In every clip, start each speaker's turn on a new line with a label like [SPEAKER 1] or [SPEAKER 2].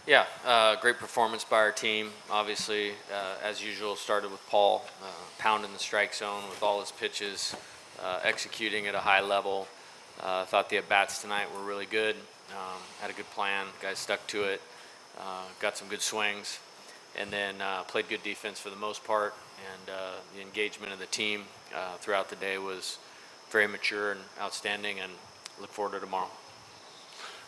[SPEAKER 1] Yeah, great performance by our team. Obviously, as usual, started with Paul pounding the strike zone with all his pitches, executing at a high level. Thought the at-bats tonight were really good. Had a good plan. Guys stuck to it. Got some good swings. And then played good defense for the most part. And the engagement of the team throughout the day was very mature and outstanding, and look forward to tomorrow.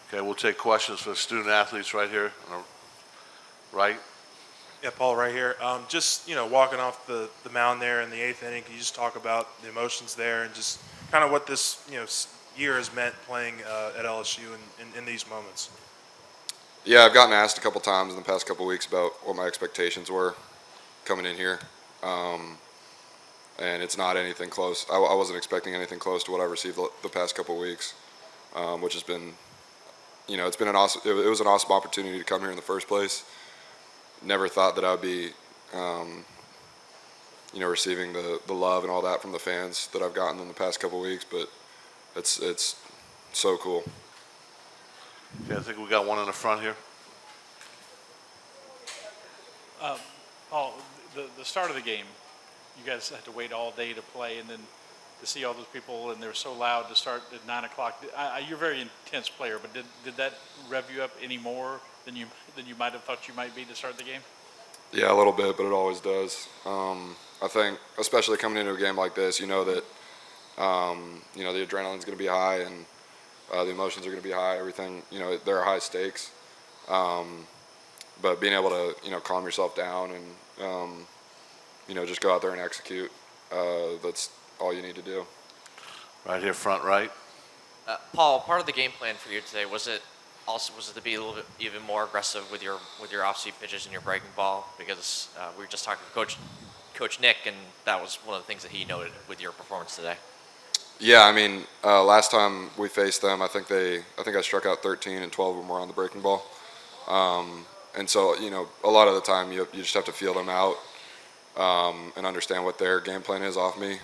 [SPEAKER 2] Okay, we'll take questions for the student athletes right here on the right.
[SPEAKER 3] Yeah, Paul, right here. Just, walking off the mound there in the eighth inning, can you just talk about the emotions there and just kind of what this, year has meant playing at LSU in these moments?
[SPEAKER 4] Yeah, I've gotten asked a couple times in the past couple weeks about what my expectations were coming in here. And it's not anything close. I wasn't expecting anything close to what I've received the past couple weeks, which has been, it's been it was an awesome opportunity to come here in the first place. Never thought that I'd be, receiving the love and all that from the fans that I've gotten in the past couple weeks, but it's so cool.
[SPEAKER 2] Okay, I think we got one in the front here.
[SPEAKER 5] Paul, the start of the game, you guys had to wait all day to play, and then to see all those people, and they were so loud to start at 9 o'clock. You're a very intense player, but did that rev you up any more than you might have thought you might be to start the game?
[SPEAKER 4] Yeah, a little bit, but it always does. I think, especially coming into a game like this, you know that, the adrenaline's going to be high, and the emotions are going to be high. Everything, there are high stakes. But being able to, calm yourself down and, just go out there and execute, that's all you need to do.
[SPEAKER 2] Right here, front right.
[SPEAKER 6] Paul, part of the game plan for you today was it to be a little bit even more aggressive with your off-speed pitches and your breaking ball? Because we were just talking to Coach Nick, and that was one of the things that he noted with your performance today.
[SPEAKER 4] Yeah, I mean, last time we faced them, I think I struck out 13 and 12 of them were on the breaking ball. And so, a lot of the time you just have to feel them out and understand what their game plan is off me,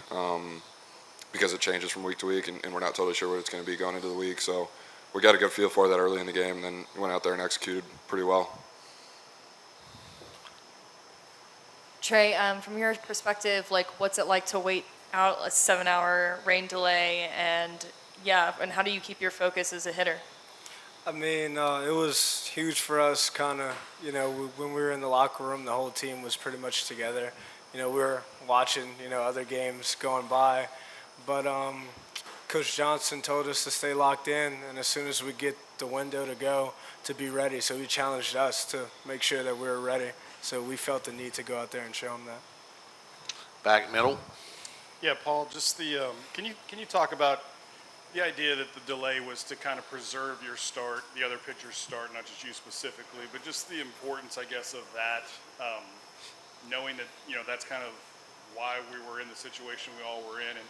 [SPEAKER 4] because it changes from week to week, and we're not totally sure what it's going to be going into the week. So we got a good feel for that early in the game, and then went out there and executed pretty well.
[SPEAKER 7] Trey, from your perspective, what's it like to wait out a 7-hour rain delay, and how do you keep your focus as a hitter?
[SPEAKER 8] I mean, it was huge for us, kind of, when we were in the locker room, the whole team was pretty much together. We were watching, other games going by, but Coach Johnson told us to stay locked in, and as soon as we get the window to go, to be ready. So he challenged us to make sure that we were ready. So we felt the need to go out there and show them that.
[SPEAKER 2] Back middle.
[SPEAKER 9] Yeah, Paul, just can you talk about the idea that the delay was to kind of preserve your start, the other pitcher's start, not just you specifically, but just the importance, I guess, of that, knowing that, that's kind of why we were in the situation we all were in. And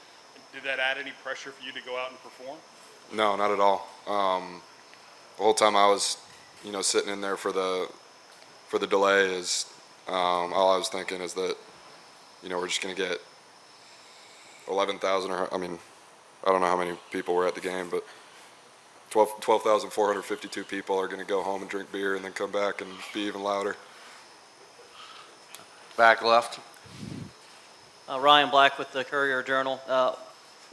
[SPEAKER 9] did that add any pressure for you to go out and perform?
[SPEAKER 4] No, not at all. The whole time I was, sitting in there for the delay is, all I was thinking is that, we're just going to get 11,000 or, I don't know how many people were at the game, but 12,452 people are going to go home and drink beer and then come back and be even louder.
[SPEAKER 2] Back left.
[SPEAKER 10] Ryan Black with the Courier-Journal.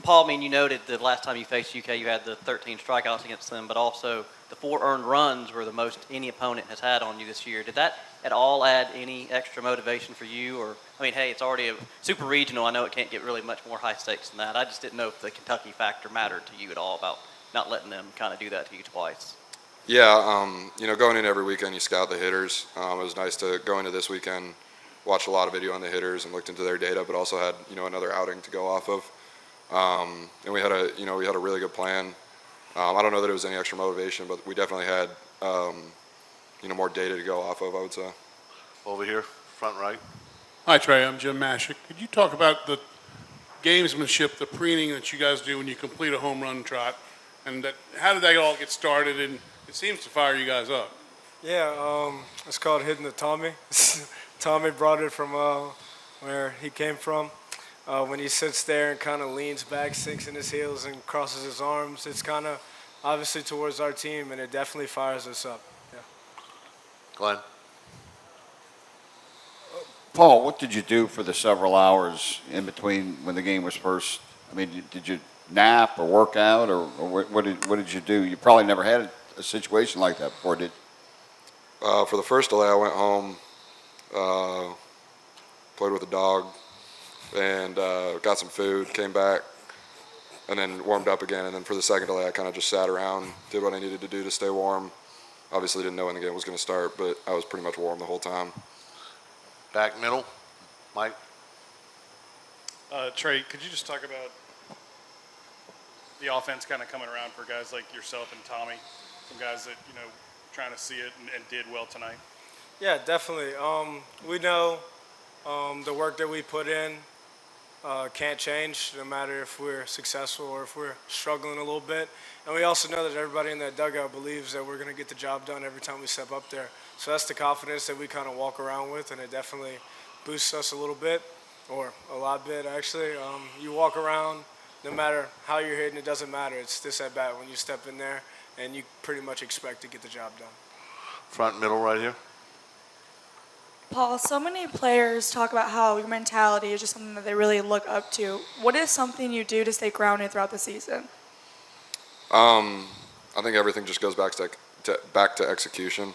[SPEAKER 10] Paul, you noted the last time you faced UK, you had the 13 strikeouts against them, but also the 4 earned runs were the most any opponent has had on you this year. Did that at all add any extra motivation for you? Or, hey, it's already a super regional. I know it can't get really much more high stakes than that. I just didn't know if the Kentucky factor mattered to you at all about not letting them kind of do that to you twice.
[SPEAKER 4] Yeah, going in every weekend, you scout the hitters. It was nice to go into this weekend, watch a lot of video on the hitters and looked into their data, but also had, another outing to go off of. And we had a really good plan. I don't know that it was any extra motivation, but we definitely had, more data to go off of, I would say.
[SPEAKER 2] Over here, front right.
[SPEAKER 11] Hi, Trey. I'm Jim Mashik. Could you talk about the gamesmanship, the preening that you guys do when you complete a home run trot, and how did that all get started? And it seems to fire you guys up.
[SPEAKER 8] Yeah, it's called hitting the Tommy. Tommy brought it from where he came from. When he sits there and kind of leans back, sinks in his heels, and crosses his arms, it's kind of obviously towards our team, and it definitely fires us up. Yeah.
[SPEAKER 2] Glenn?
[SPEAKER 12] Paul, what did you do for the several hours in between when the game was first? I mean, did you nap or work out, or what did you do? You probably never had a situation like that before, did you?
[SPEAKER 4] For the first delay, I went home, played with the dog, and got some food, came back, and then warmed up again. And then for the second delay, I kind of just sat around, did what I needed to do to stay warm. Obviously didn't know when the game was going to start, but I was pretty much warm the whole time.
[SPEAKER 2] Back middle, Mike?
[SPEAKER 9] Trey, could you just talk about the offense kind of coming around for guys like yourself and Tommy, some guys that, trying to see it and did well tonight?
[SPEAKER 8] Yeah, definitely. We know the work that we put in can't change, no matter if we're successful or if we're struggling a little bit. And we also know that everybody in that dugout believes that we're going to get the job done every time we step up there. So that's the confidence that we kind of walk around with, and it definitely boosts us a little bit, or a lot bit, actually. You walk around, no matter how you're hitting, it doesn't matter. It's this at bat when you step in there, and you pretty much expect to get the job done.
[SPEAKER 2] Front middle right here.
[SPEAKER 13] Paul, so many players talk about how your mentality is just something that they really look up to. What is something you do to stay grounded throughout the season?
[SPEAKER 4] I think everything just goes back to execution.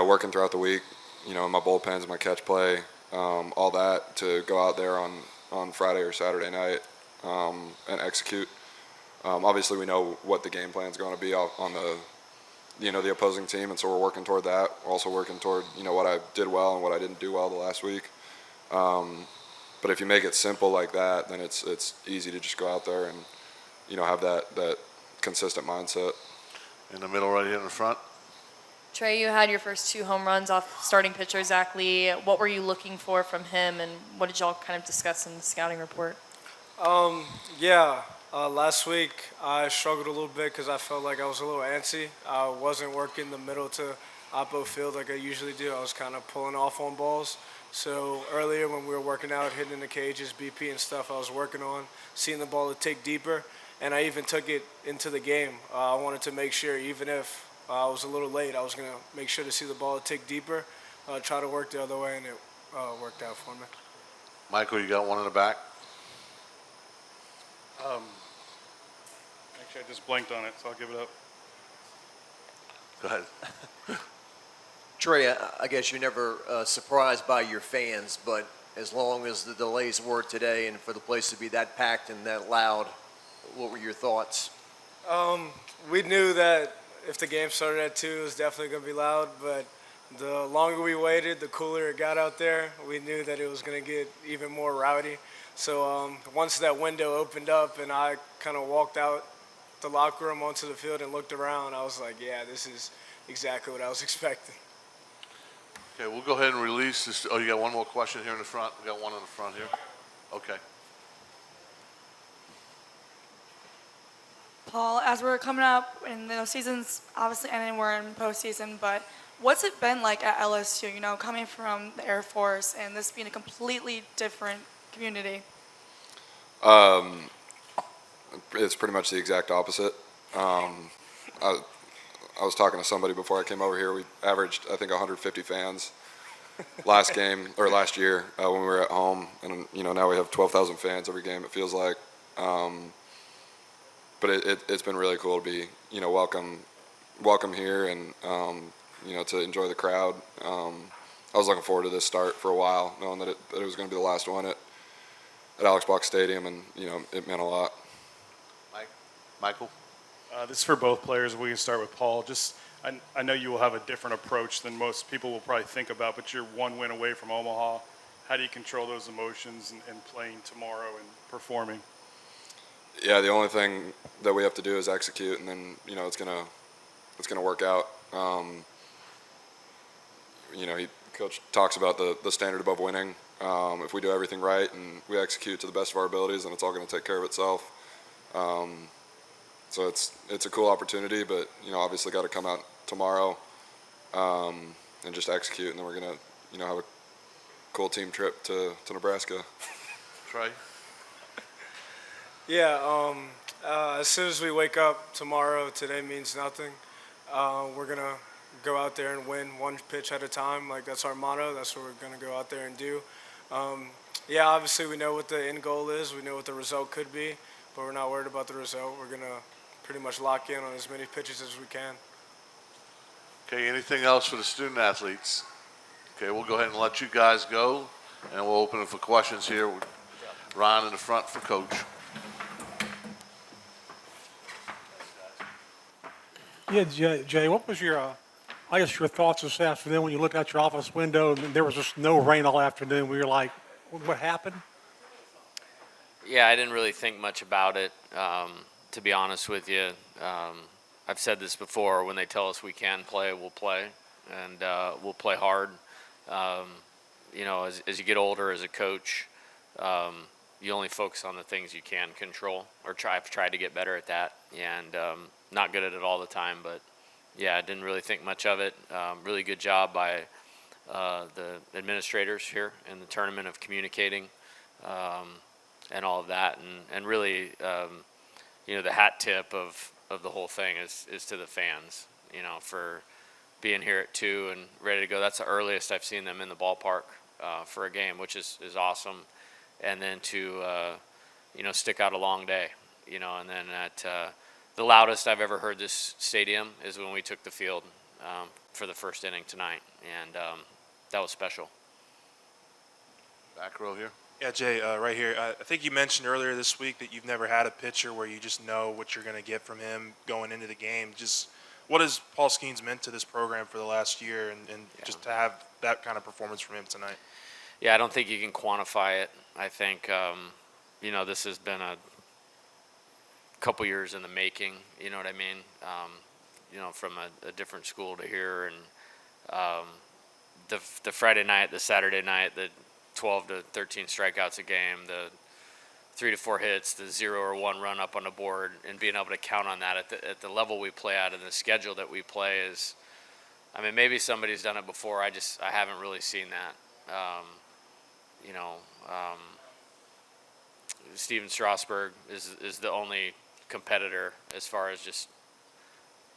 [SPEAKER 4] Working throughout the week, my bullpens, my catch play, all that, to go out there on Friday or Saturday night and execute. Obviously, we know what the game plan is going to be on the opposing team, and so we're working toward that. We're also working toward what I did well and what I didn't do well the last week. But if you make it simple like that, then it's easy to just go out there and have that consistent mindset.
[SPEAKER 2] In the middle right here in the front.
[SPEAKER 7] Trey, you had your first 2 home runs off starting pitcher Zach Lee. What were you looking for from him, and what did y'all kind of discuss in the scouting report?
[SPEAKER 8] Last week I struggled a little bit because I felt like I was a little antsy. I wasn't working the middle to oppo field like I usually do. I was kind of pulling off on balls. So earlier when we were working out, hitting in the cages, BP and stuff, I was working on seeing the ball to take deeper, and I even took it into the game. I wanted to make sure, even if I was a little late, I was going to make sure to see the ball to take deeper, try to work the other way, and it worked out for me.
[SPEAKER 2] Michael, you got one in the back?
[SPEAKER 9] Actually, I just blanked on it, so I'll give it up.
[SPEAKER 2] Go ahead.
[SPEAKER 14] Trey, I guess you're never surprised by your fans, but as long as the delays were today and for the place to be that packed and that loud, what were your thoughts?
[SPEAKER 8] We knew that if the game started at 2, it was definitely going to be loud, but the longer we waited, the cooler it got out there. We knew that it was going to get even more rowdy. So once that window opened up and I kind of walked out the locker room onto the field and looked around, I was like, yeah, this is exactly what I was expecting.
[SPEAKER 2] Okay, we'll go ahead and release this. Oh, you got one more question here in the front? We got one in the front here. Okay.
[SPEAKER 13] Paul, as we're coming up, and the season's obviously ending, we're in postseason, but what's it been like at LSU, coming from the Air Force and this being a completely different community?
[SPEAKER 4] It's pretty much the exact opposite. I was talking to somebody before I came over here. We averaged, I think, 150 fans last year when we were at home, and now we have 12,000 fans every game. It feels like, but it's been really cool to be welcome here and to enjoy the crowd. I was looking forward to this start for a while, knowing that it was going to be the last one at Alex Box Stadium, and it meant a lot.
[SPEAKER 2] Michael?
[SPEAKER 9] This is for both players. We can start with Paul. I know you will have a different approach than most people will probably think about, but you're 1 win away from Omaha. How do you control those emotions and playing tomorrow and performing?
[SPEAKER 4] Yeah, the only thing that we have to do is execute, and then it's gonna work out. Coach talks about the standard above winning. If we do everything right and we execute to the best of our abilities, then it's all going to take care of itself. So it's a cool opportunity, but obviously got to come out tomorrow and just execute, and then we're gonna have a cool team trip to Nebraska.
[SPEAKER 2] Trey?
[SPEAKER 8] Yeah, as soon as we wake up tomorrow, today means nothing. We're gonna go out there and win one pitch at a time. Like, that's our motto. That's what we're going to go out there and do. Yeah, obviously we know what the end goal is. We know what the result could be, but we're not worried about the result. We're going to pretty much lock in on as many pitches as we can.
[SPEAKER 2] Okay, anything else for the student athletes? Okay, we'll go ahead and let you guys go, and we'll open it for questions here. Ron in the front for Coach.
[SPEAKER 15] Yeah, Jay, what was your, I guess, your thoughts this afternoon when you looked out your office window and there was just no rain all afternoon? We were like, what happened?
[SPEAKER 1] Yeah, I didn't really think much about it, to be honest with you. I've said this before, when they tell us we can play, we'll play, and we'll play hard. You know, as you get older as a coach, you only focus on the things you can control, or I've tried to get better at that, and not good at it all the time, but yeah, I didn't really think much of it. Really good job by the administrators here in the tournament of communicating and all of that, and really, you know, the hat tip of the whole thing is to the fans, you know, for being here at 2 and ready to go. That's the earliest I've seen them in the ballpark for a game, which is awesome. And then to, you know, stick out a long day, you know, and then at the loudest I've ever heard this stadium is when we took the field for the first inning tonight, and that was special.
[SPEAKER 2] Back row here.
[SPEAKER 3] Yeah, Jay, right here. I think you mentioned earlier this week that you've never had a pitcher where you just know what you're going to get from him going into the game. Just what has Paul Skeens meant to this program for the last year, and just to have that kind of performance from him tonight?
[SPEAKER 1] Yeah, I don't think you can quantify it. I think, you know, this has been a couple years in the making, you know what I mean? You know, from a different school to here, and the Friday night, the Saturday night, the 12 to 13 strikeouts a game, the 3 to 4 hits, the 0 or 1 run up on the board, and being able to count on that at the level we play at and the schedule that we play is, I mean, maybe somebody's done it before. I haven't really seen that. You know, Steven Strasburg is the only competitor as far as just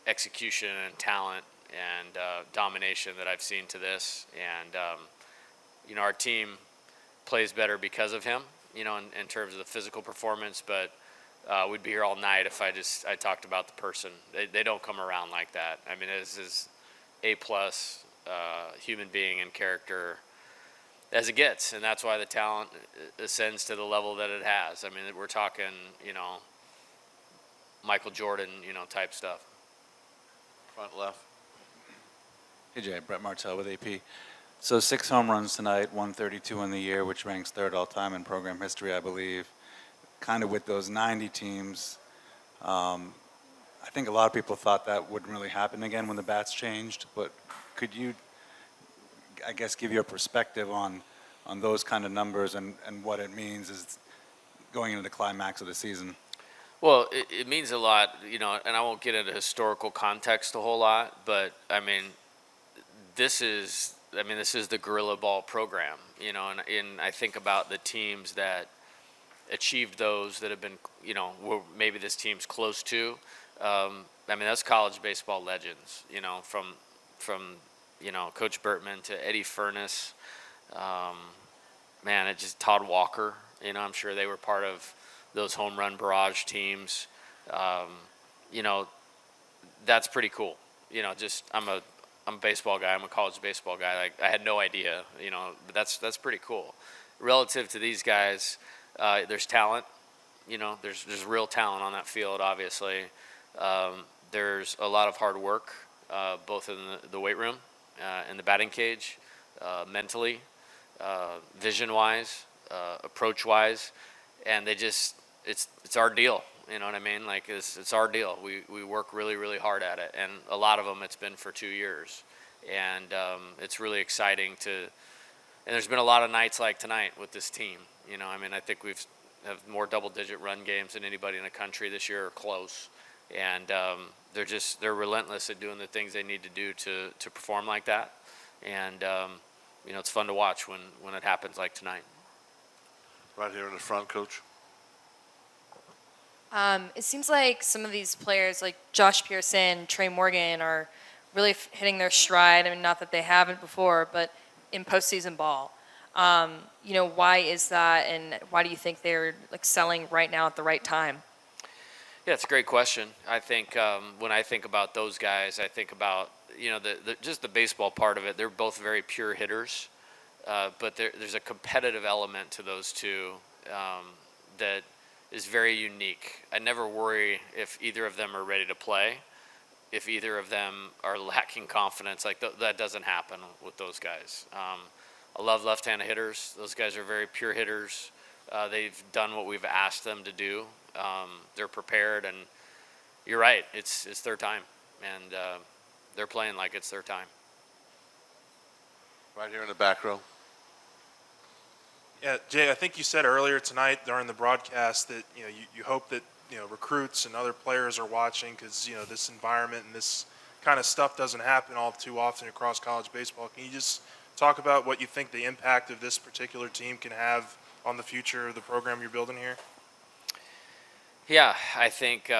[SPEAKER 1] execution and talent and domination that I've seen to this. And, you know, our team plays better because of him, you know, in terms of the physical performance, but we'd be here all night if I talked about the person. They don't come around like that. I mean, this is A-plus human being and character as it gets, and that's why the talent ascends to the level that it has. I mean, we're talking, you know, Michael Jordan, you know, type stuff.
[SPEAKER 2] Front left.
[SPEAKER 16] Hey Jay, Brett Martell with AP. So 6 home runs tonight, 132 in the year, which ranks 3rd all time in program history, I believe. Kind of with those 90 teams, I think a lot of people thought that wouldn't really happen again when the bats changed, but could you, I guess, give your perspective on those kind of numbers and what it means is going into the climax of the season?
[SPEAKER 1] Well, it means a lot, you know, and I won't get into historical context a whole lot, but I mean, this is the Gorilla Ball program, you know, and I think about the teams that achieved those that have been, you know, maybe this team's close to. I mean, that's college baseball legends, you know, from you know, Coach Bertman to Eddie Furness, man, it just Todd Walker, you know, I'm sure they were part of those home run barrage teams. You know, that's pretty cool. You know, just I'm a baseball guy. I'm a college baseball guy. Like, I had no idea, you know, but that's pretty cool. Relative to these guys, there's talent. You know, there's real talent on that field, obviously. There's a lot of hard work, both in the weight room, in the batting cage, mentally, vision-wise, approach-wise, and it's our deal. You know what I mean? Like, it's our deal. We work really, really hard at it, and a lot of them it's been for 2 years, and it's really exciting and there's been a lot of nights like tonight with this team. You know, I mean, I think we've have more double-digit run games than anybody in the country this year, or close, and they're relentless at doing the things they need to do to perform like that, and you know, it's fun to watch when it happens like tonight.
[SPEAKER 2] Right here in the front, Coach.
[SPEAKER 7] It seems like some of these players, like Josh Pearson, Trey Morgan, are really hitting their stride. I mean, not that they haven't before, but in postseason ball. Why is that, and why do you think they're like selling right now at the right time?
[SPEAKER 1] Yeah, it's a great question. I think when I think about those guys, I think about just the baseball part of it. They're both very pure hitters, but there's a competitive element to those two that is very unique. I never worry if either of them are ready to play. If either of them are lacking confidence, like that doesn't happen with those guys. I love left-handed hitters. Those guys are very pure hitters. They've done what we've asked them to do. They're prepared, and you're right. It's their time, and they're playing like it's their time.
[SPEAKER 2] Right here in the back row.
[SPEAKER 3] Yeah, Jay, I think you said earlier tonight during the broadcast that you hope that recruits and other players are watching because this environment and this kind of stuff doesn't happen all too often across college baseball. Can you just talk about what you think the impact of this particular team can have on the future of the program you're building here?
[SPEAKER 1] Yeah, I think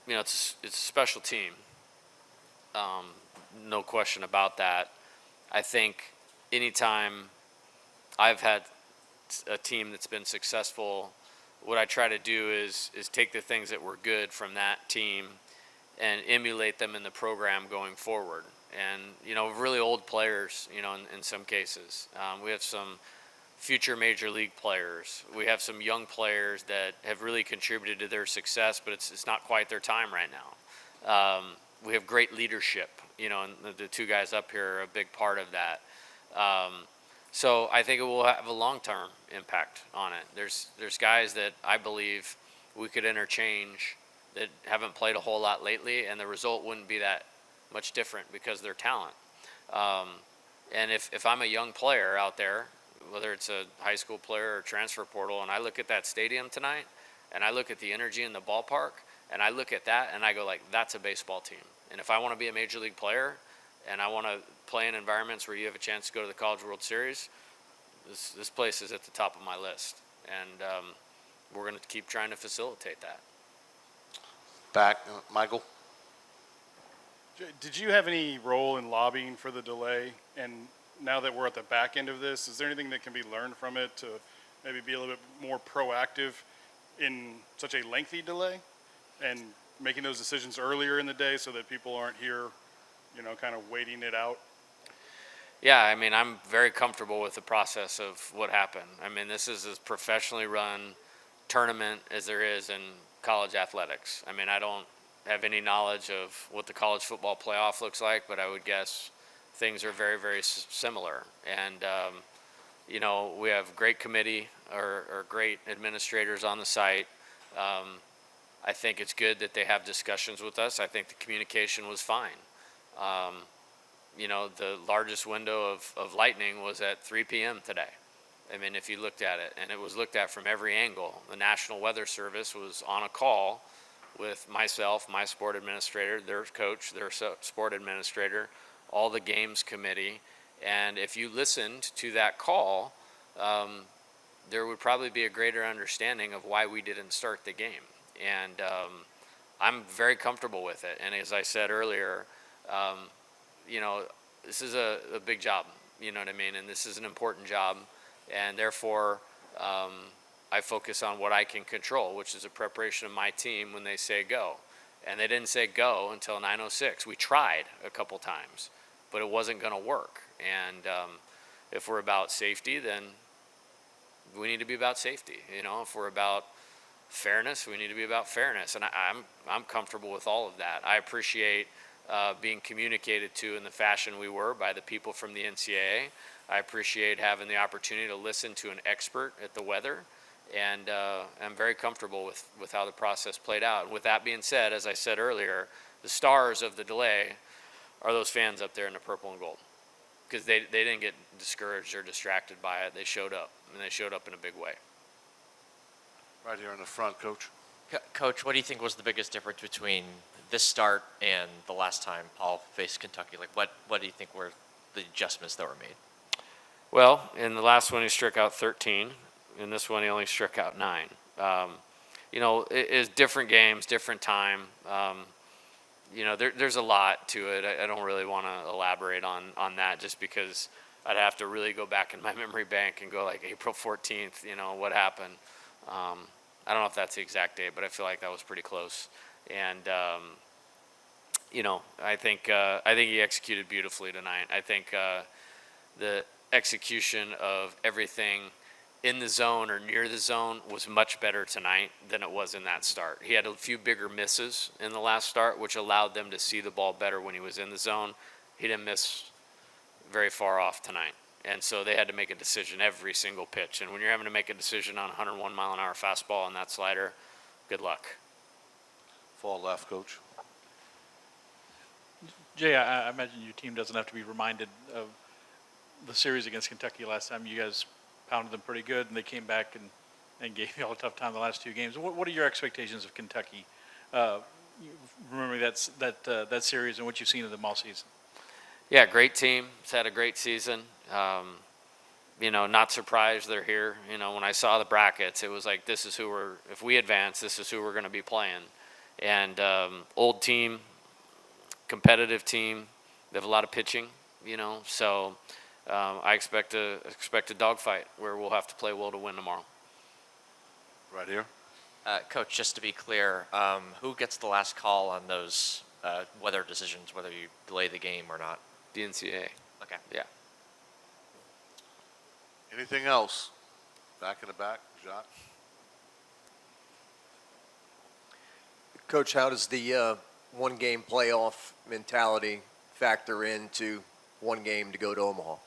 [SPEAKER 1] it's a special team. No question about that. I think anytime I've had a team that's been successful, what I try to do is take the things that were good from that team and emulate them in the program going forward. And really old players, in some cases, we have some future major league players. We have some young players that have really contributed to their success, but it's not quite their time right now. We have great leadership, and the two guys up here are a big part of that. So I think it will have a long-term impact on it. There's guys that I believe we could interchange that haven't played a whole lot lately, and the result wouldn't be that much different because of their talent. And if I'm a young player out there, whether it's a high school player or transfer portal, and I look at that stadium tonight, and I look at the energy in the ballpark, and I look at that, and I go like, that's a baseball team. And if I want to be a major league player, and I want to play in environments where you have a chance to go to the College World Series, this place is at the top of my list. And we're going to keep trying to facilitate that.
[SPEAKER 2] Back, Michael.
[SPEAKER 9] Did you have any role in lobbying for the delay? And now that we're at the back end of this, is there anything that can be learned from it to maybe be a little bit more proactive in such a lengthy delay and making those decisions earlier in the day so that people aren't here, kind of waiting it out?
[SPEAKER 1] Yeah, I mean, I'm very comfortable with the process of what happened. I mean, this is as professionally run tournament as there is in college athletics. I mean, I don't have any knowledge of what the college football playoff looks like, but I would guess things are very, very similar. And, we have great committee or great administrators on the site. I think it's good that they have discussions with us. I think the communication was fine. The largest window of lightning was at 3 p.m. today. I mean, if you looked at it, and it was looked at from every angle. The National Weather Service was on a call with myself, my sport administrator, their coach, their sport administrator, all the games committee. And if you listened to that call, there would probably be a greater understanding of why we didn't start the game. And I'm very comfortable with it. And as I said earlier, this is a big job, you know what I mean? And this is an important job. And therefore, I focus on what I can control, which is the preparation of my team when they say go. And they didn't say go until 9:06. We tried a couple times, but it wasn't going to work. And if we're about safety, then we need to be about safety. If we're about fairness, we need to be about fairness. And I'm comfortable with all of that. I appreciate being communicated to in the fashion we were by the people from the NCAA. I appreciate having the opportunity to listen to an expert at the weather, and I'm very comfortable with how the process played out. And with that being said, as I said earlier, the stars of the delay are those fans up there in the purple and gold, because they didn't get discouraged or distracted by it. They showed up, and they showed up in a big way.
[SPEAKER 2] Right here in the front, Coach.
[SPEAKER 6] Coach, what do you think was the biggest difference between this start and the last time Paul faced Kentucky? Like, what do you think were the adjustments that were made?
[SPEAKER 1] Well, in the last one, he struck out 13. In this one, he only struck out 9. It's different games, different time. there's a lot to it. I don't really want to elaborate on that just because I'd have to really go back in my memory bank and go like April 14th, what happened. I don't know if that's the exact date, but I feel like that was pretty close. And, I think he executed beautifully tonight. I think the execution of everything in the zone or near the zone was much better tonight than it was in that start. He had a few bigger misses in the last start, which allowed them to see the ball better when he was in the zone. He didn't miss very far off tonight. And so they had to make a decision every single pitch. And when you're having to make a decision on a 101-mile-an-hour fastball and that slider, good luck.
[SPEAKER 2] Fall left, Coach.
[SPEAKER 5] Jay, I imagine your team doesn't have to be reminded of the series against Kentucky last time. You guys pounded them pretty good, and they came back and gave you all a tough time the last two games. What are your expectations of Kentucky? Remembering that series and what you've seen of them all season.
[SPEAKER 1] Yeah, great team. It's had a great season. Not surprised they're here. When I saw the brackets, it was like, if we advance, this is who we're going to be playing. And old team, competitive team. They have a lot of pitching, so I expect a dogfight where we'll have to play well to win tomorrow.
[SPEAKER 2] Right here.
[SPEAKER 6] Coach, just to be clear, who gets the last call on those weather decisions, whether you delay the game or not?
[SPEAKER 1] The NCAA.
[SPEAKER 6] Okay.
[SPEAKER 1] Yeah.
[SPEAKER 2] Anything else? Back in the back, Jacques.
[SPEAKER 14] Coach, how does the one-game playoff mentality factor into one game to go to Omaha?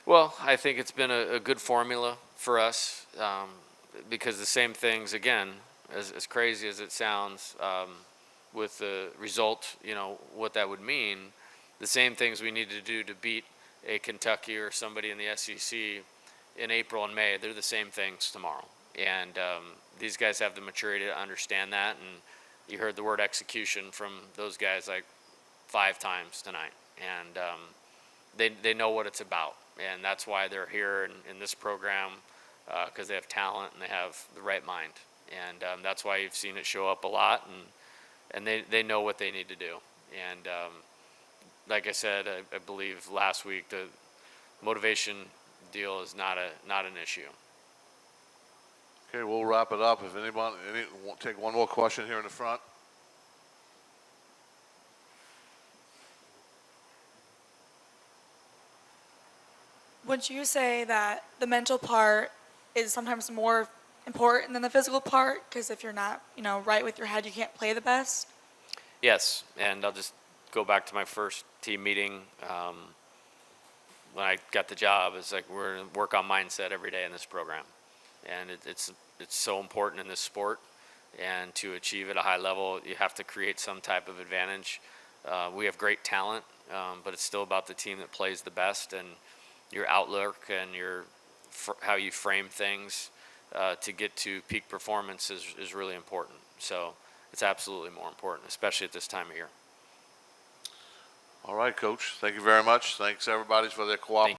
[SPEAKER 1] Well, I think it's been a good formula for us because the same things, again, as crazy as it sounds, with the result, what that would mean, the same things we need to do to beat a Kentucky or somebody in the SEC in April and May, they're the same things tomorrow. And these guys have the maturity to understand that. And you heard the word execution from those guys like 5 times tonight. And they know what it's about. And that's why they're here in this program, because they have talent and they have the right mind. And that's why you've seen it show up a lot. And they know what they need to do. And like I said, I believe last week, the motivation deal is not an issue.
[SPEAKER 2] Okay, we'll wrap it up. If anyone take one more question here in the front.
[SPEAKER 13] Would you say that the mental part is sometimes more important than the physical part? Because if you're not, right with your head, you can't play the best?
[SPEAKER 1] Yes, and I'll just go back to my first team meeting when I got the job. It's like we're going to work on mindset every day in this program. And it's so important in this sport. And to achieve at a high level, you have to create some type of advantage. We have great talent, but it's still about the team that plays the best. And your outlook and how you frame things to get to peak performance is really important. So it's absolutely more important, especially at this time of year.
[SPEAKER 2] All right, Coach. Thank you very much. Thanks, everybody, for their cooperation.